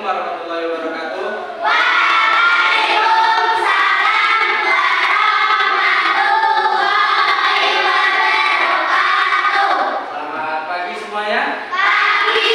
Assalamualaikum warahmatullahi wabarakatuh. Waalaikumsalam warahmatullahi wabarakatuh. Selamat pagi semuanya. Pagi.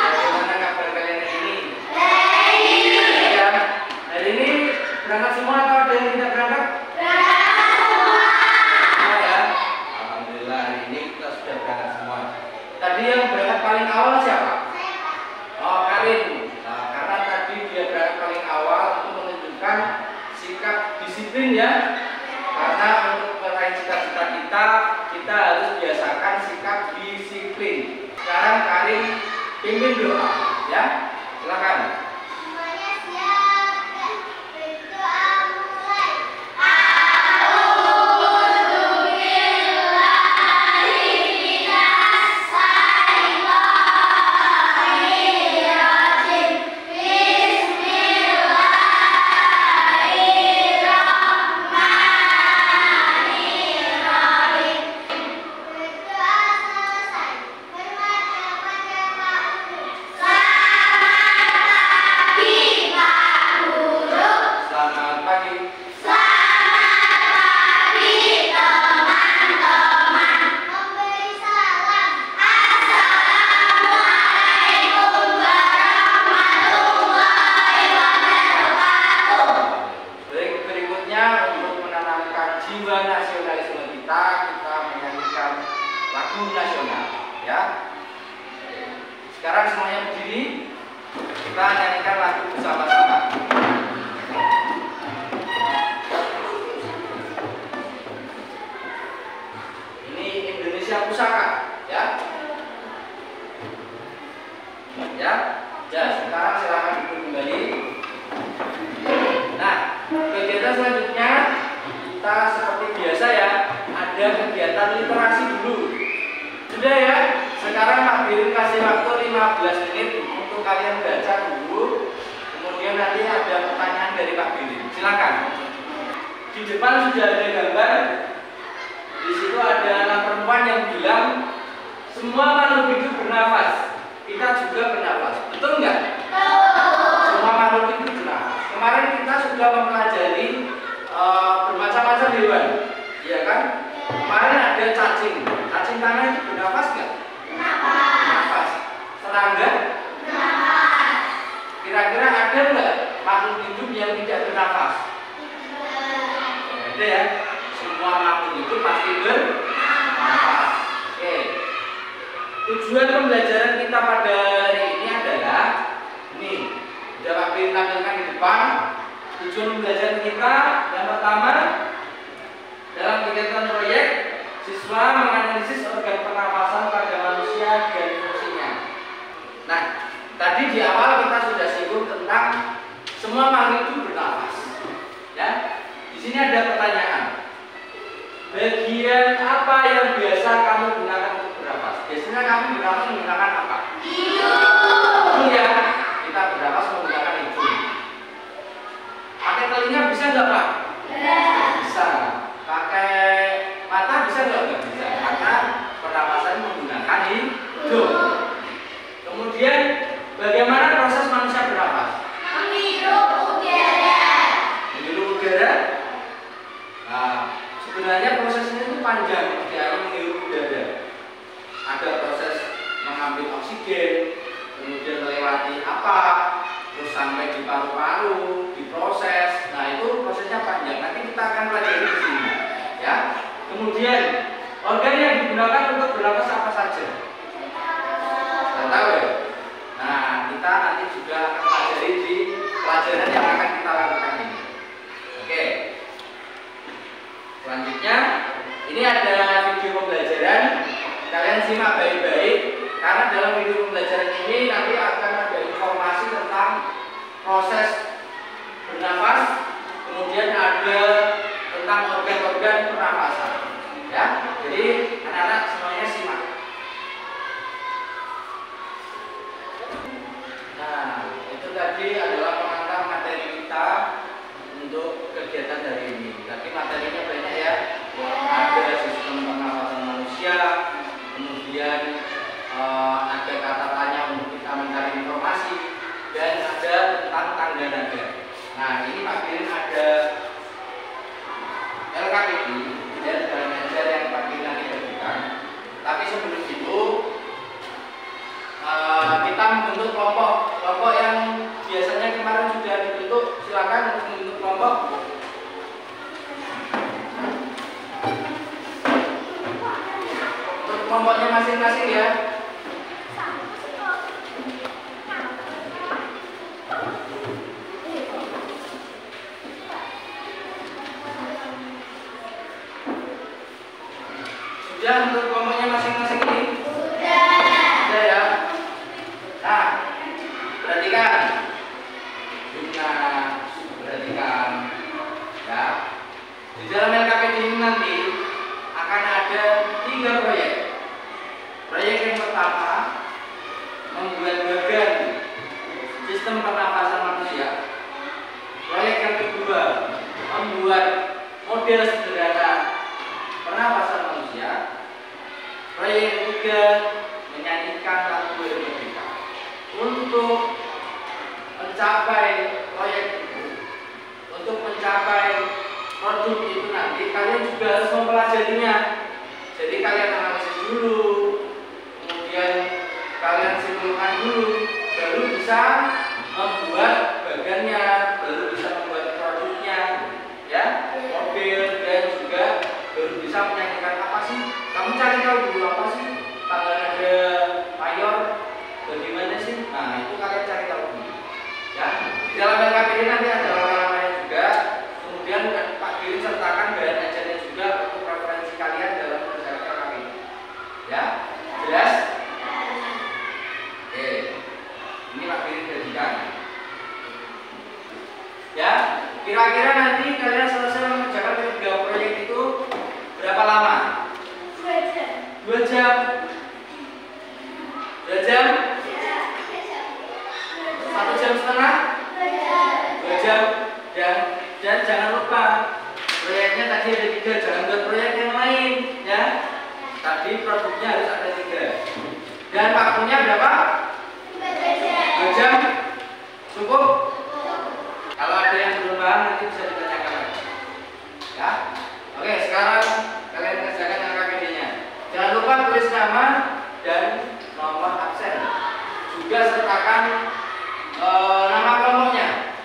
Bagaimana kabar kalian hari ini? Baik. Ya, hari ini berangkat semua atau ada yang tidak berangkat? Berangkat semua. Semua ya. Alhamdulillah hari ini kita sudah berangkat semua. Tadi yang berangkat paling awal siapa? Oh, Karin. Nah, karena tadi dia berangkat paling awal untuk menunjukkan sikap disiplin ya. Karena untuk meraih cita-cita kita harus biasakan sikap disiplin. Sekarang Karin pimpin doa ya. Silakan. Semuanya siap. Berdoa mulai. Selamat pagi. Memberi salam. Assalamualaikum warahmatullahi wabarakatuh. Berikutnya untuk menanamkan jiwa nasionalisme kita menyanyikan lagu nasional ya. Sekarang semuanya berdiri, kita nyanyikan lagu bersama-sama. Ini Indonesia Pusaka ya. Ya, sekarang silakan duduk kembali. Nah, kegiatan selanjutnya kita seperti biasa ya, ada kegiatan literasi dulu. Sudah ya, sekarang Pak Birin kasih waktu 15 menit untuk kalian baca dulu. Kemudian nanti ada pertanyaan dari Pak Birin. Silakan. Di depan sudah ada gambar. Di situ ada anak perempuan yang bilang semua makhluk hidup bernafas. Kita juga bernafas. Betul nggak? Semua makhluk hidup bernafas. Kemarin kita sudah mempelajari bermacam-macam hewan, iya kan? Kemarin ada cacing. Cacing tanah itu bernafas nggak? Bernafas. Serangga? Bernafas. Kira-kira ada nggak makhluk hidup yang tidak bernafas? Ada ya. Semua makhluk hidup pasti bernafas. Oke. Tujuan pembelajaran kita pada hari ini adalah ini. Sudah Pak Birin tampilkan di depan. Tujuan pembelajaran kita yang pertama dalam kegiatan proyek siswa menganalisis organ pernapasan pada manusia dan fungsinya. Nah, tadi di awal kita sudah singgung tentang semua makhluk hidup bernafas. Ya, di sini ada pertanyaan. Bagian apa yang biasa kamu gunakan untuk bernafas? Biasanya kamu bernafas menggunakan apa? Hidung ya. Kita bernafas menggunakan hidung. Pakai telinga bisa nggak Pak? Bisa. Pakai mata bisa nggak? Nggak bisa. Karena pernapasan menggunakan hidung. Kemudian bagaimana proses manusia bernafas? Menghirup udara. Menghirup udara. Nah, sebenarnya prosesnya itu panjang. Dia menghirup udara. Ada proses mengambil oksigen, kemudian melewati apa, terus sampai di paru-paru, diproses. Nah, itu prosesnya panjang. Nanti kita akan pelajari di sini, ya. Kemudian organ yang digunakan untuk bernafas apa saja? Nggak tahu ya. Nah, kita nanti juga akan pelajari di pelajaran yang akan kita lakukan ini. Oke. Selanjutnya, ini ada video pembelajaran. Kalian simak baik-baik karena dalam video pembelajaran ini nanti akan ada informasi tentang proses bernafas, kemudian ada tentang organ-organ pernapasan. Ya, jadi anak-anak semuanya simak. Nah, itu tadi adalah pengantar materi Nah, ini Pak Kirin ada LKPD dan dalam ajar yang Pak Kirin nanti bagikan. Tapi sebelum itu kita membentuk kelompok yang biasanya kemarin sudah dibentuk. Silakan untuk membentuk kelompok. Untuk kelompoknya masing-masing ya. Sudah untuk kelompoknya masing-masing ini? Sudah ya. Nah, perhatikan. Perhatikan. Ya. Di dalam LKPD ini nanti akan ada 3 proyek. Proyek yang pertama membuat bagan sistem pernafasan manusia. Proyek yang kedua membuat model sederhana pernafasan manusia. Proyek yang ketiga menyanyikan lagu Merdeka. Untuk mencapai proyek itu, untuk mencapai produk itu nanti kalian juga harus mempelajarinya. Jadi kalian analisis dulu, kemudian kalian simpulkan dulu, baru bisa membuat bagannya, baru bisa membuat produknya, ya, mobil, dan juga baru bisa menyanyikan apa sih. Kamu cari tahu dulu apa sih tanggal ada mayor, bagaimana sih. Nah, itu kalian cari tahu dulu, ya. Di dalam LKPD nanti ada lama-lamanya juga. Kemudian Pak Kirin sertakan bahan ajarnya juga untuk referensi kalian dalam mengerjakan LKPD, ya. Jelas? Oke, ini Pak Kirin jadikan, ya. Kira-kira nanti kalian selesai mengerjakan 3 proyek itu berapa lama? 2 jam. 2 jam? 1 jam setengah? 2 jam. Dan jangan lupa proyeknya tadi ada 3, jangan buat proyek yang lain, ya. Tadi produknya harus ada 3. Dan waktunya berapa? 2 jam. Cukup? Kalau ada yang belum paham nanti bisa ditanyakan lagi, ya. Oke, sekarang kalian kerjakan LKPD-nya. Jangan lupa tulis nama dan nomor absen. Juga sertakan nama kelompoknya.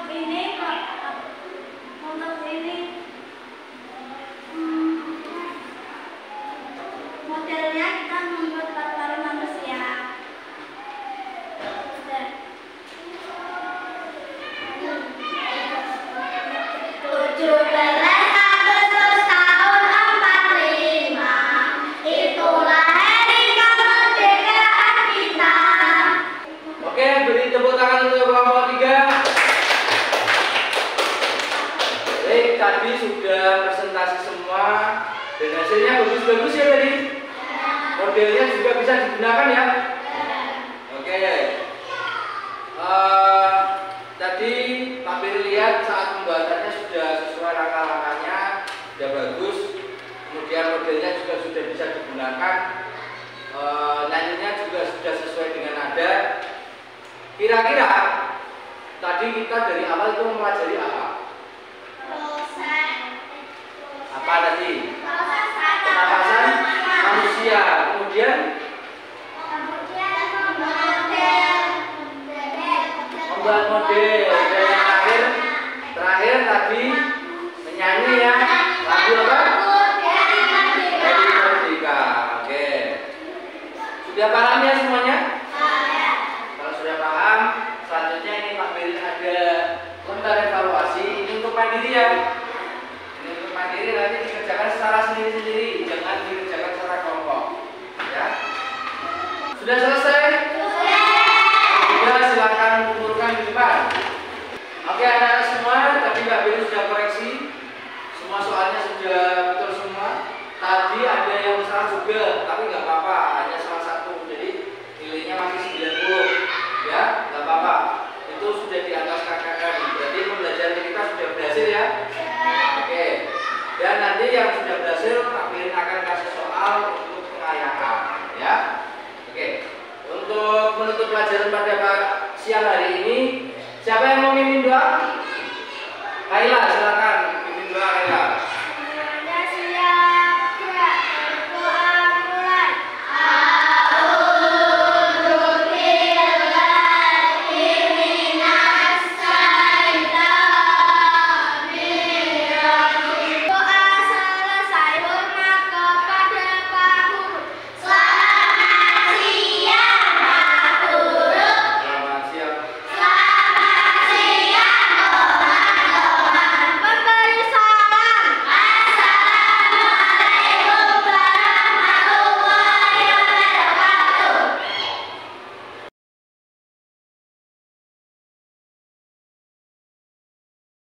ini untuk ini modelnya kita membuat gambar manusia. 17 Agustus tahun 45, itulah hari kemerdekaan kita. Oke, beri tepuk tangan untuk kelompok 3. Baik, tadi sudah presentasi semua dan hasilnya bagus-bagus ya tadi. Modelnya juga bisa digunakan ya. Oke. Tadi Pak Piri lihat saat pembuatannya sudah sesuai langkah-langkahnya, sudah bagus. Kemudian modelnya juga sudah bisa digunakan. Nyanyinya juga sudah sesuai dengan nada. Kira-kira tadi kita dari awal itu mempelajari apa? Apa tadi? Pernapasan manusia. Kemudian membuat model. Dan yang terakhir tadi menyanyi ya. Lagu apa? Dari Merdeka. Oke. Sudah paham ya semuanya? Kalau sudah paham, selanjutnya ini Pak Piri ada lembar evaluasi. Ini untuk mandiri ya. Ini untuk mandiri nanti dikerjakan secara sendiri-sendiri, jangan dikerjakan secara kelompok. Ya. Sudah selesai? Sudah, silakan kumpulkan di depan. Oke, anak-anak semua, tadi Mbak Piri sudah koreksi. Semua soalnya sudah betul semua. Tadi ada yang salah juga, tapi nggak apa-apa, hanya salah satu. Jadi nilainya masih 90. Ya, nggak apa-apa. Itu sudah di atas KKM. Berarti pembelajaran kita sudah berhasil ya. Oke. Dan nanti yang sudah berhasil, Pak Piri akan kasih soal untuk pengayahan. Ya. Oke. Untuk menutup pelajaran pada siang hari ini, siapa yang mau mimpin doa? Kaila, silakan.